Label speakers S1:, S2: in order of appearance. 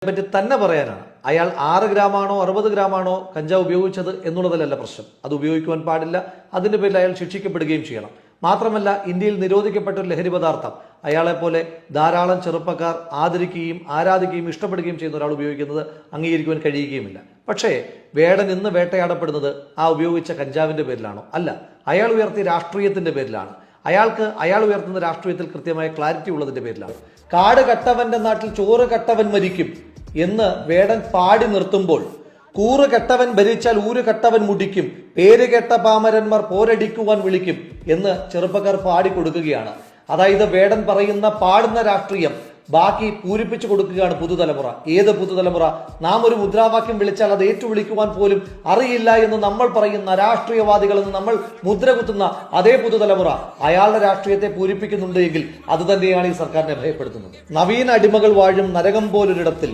S1: പറ്റി തന്നെ പറയാനാണ്. അയാൾ 6 ഗ്രാമാണോ 60 ഗ്രാമാണോ കഞ്ചാവ് ഉപയോഗിച്ചത് എന്നുള്ളതിലല്ല പ്രശ്നം. അത് ഉപയോഗിക്കുവാൻ പാടില്ല. അതിന്റെ പേരിൽ അയാൾ ശിക്ഷിക്കപ്പെടുകയും ചെയ്യണം. മാത്രമല്ല, ഇന്ത്യയിൽ നിരോധിക്കപ്പെട്ട ഒരു ലഹരി പദാർത്ഥം അയാളെ പോലെ ധാരാളം ചെറുപ്പക്കാർ ആദരിക്കുകയും ആരാധിക്കുകയും ഇഷ്ടപ്പെടുകയും ചെയ്യുന്ന ഒരാൾ ഉപയോഗിക്കുന്നത് അംഗീകരിക്കുവാൻ കഴിയുകയുമില്ല. പക്ഷേ വേടൻ ഇന്ന് വേട്ടയാടപ്പെടുന്നത് ആ ഉപയോഗിച്ച കഞ്ചാവിന്റെ പേരിലാണോ? അല്ല, അയാൾ ഉയർത്തിയ രാഷ്ട്രീയത്തിന്റെ പേരിലാണ്. അയാൾ ഉയർത്തുന്ന രാഷ്ട്രീയത്തിൽ കൃത്യമായ ക്ലാരിറ്റി ഉള്ളതിന്റെ പേരിലാണ്. കാട് കട്ടവന്റെ നാട്ടിൽ ചോറ് കട്ടവൻ മരിക്കും എന്ന് വേടൻ പാടി നിർത്തുമ്പോൾ, കൂറ് കെട്ടവൻ ഭരിച്ചാൽ ഊര് കെട്ടവൻ മുടിക്കും, പേര് കെട്ട പാമരന്മാർ പോരടിക്കുവാൻ വിളിക്കും എന്ന് ചെറുപ്പക്കാർ പാടിക്കൊടുക്കുകയാണ്. അതായത് വേടൻ പറയുന്ന പാടുന്ന രാഷ്ട്രീയം ബാക്കി പൂരിപ്പിച്ചു കൊടുക്കുകയാണ് പുതുതലമുറ. ഏത് പുതുതലമുറ? നാം ഒരു മുദ്രാവാക്യം വിളിച്ചാൽ അത് ഏറ്റുവിളിക്കുവാൻ പോലും അറിയില്ല എന്ന് നമ്മൾ പറയുന്ന രാഷ്ട്രീയവാദികൾ എന്ന് നമ്മൾ മുദ്ര കുത്തുന്ന അതേ പുതുതലമുറ അയാളുടെ രാഷ്ട്രീയത്തെ പൂരിപ്പിക്കുന്നുണ്ട് എങ്കിൽ അത് തന്നെയാണ് ഈ സർക്കാരിനെ ഭയപ്പെടുത്തുന്നത്. നവീന അടിമകൾ വാഴും നരകം പോലൊരിടത്തിൽ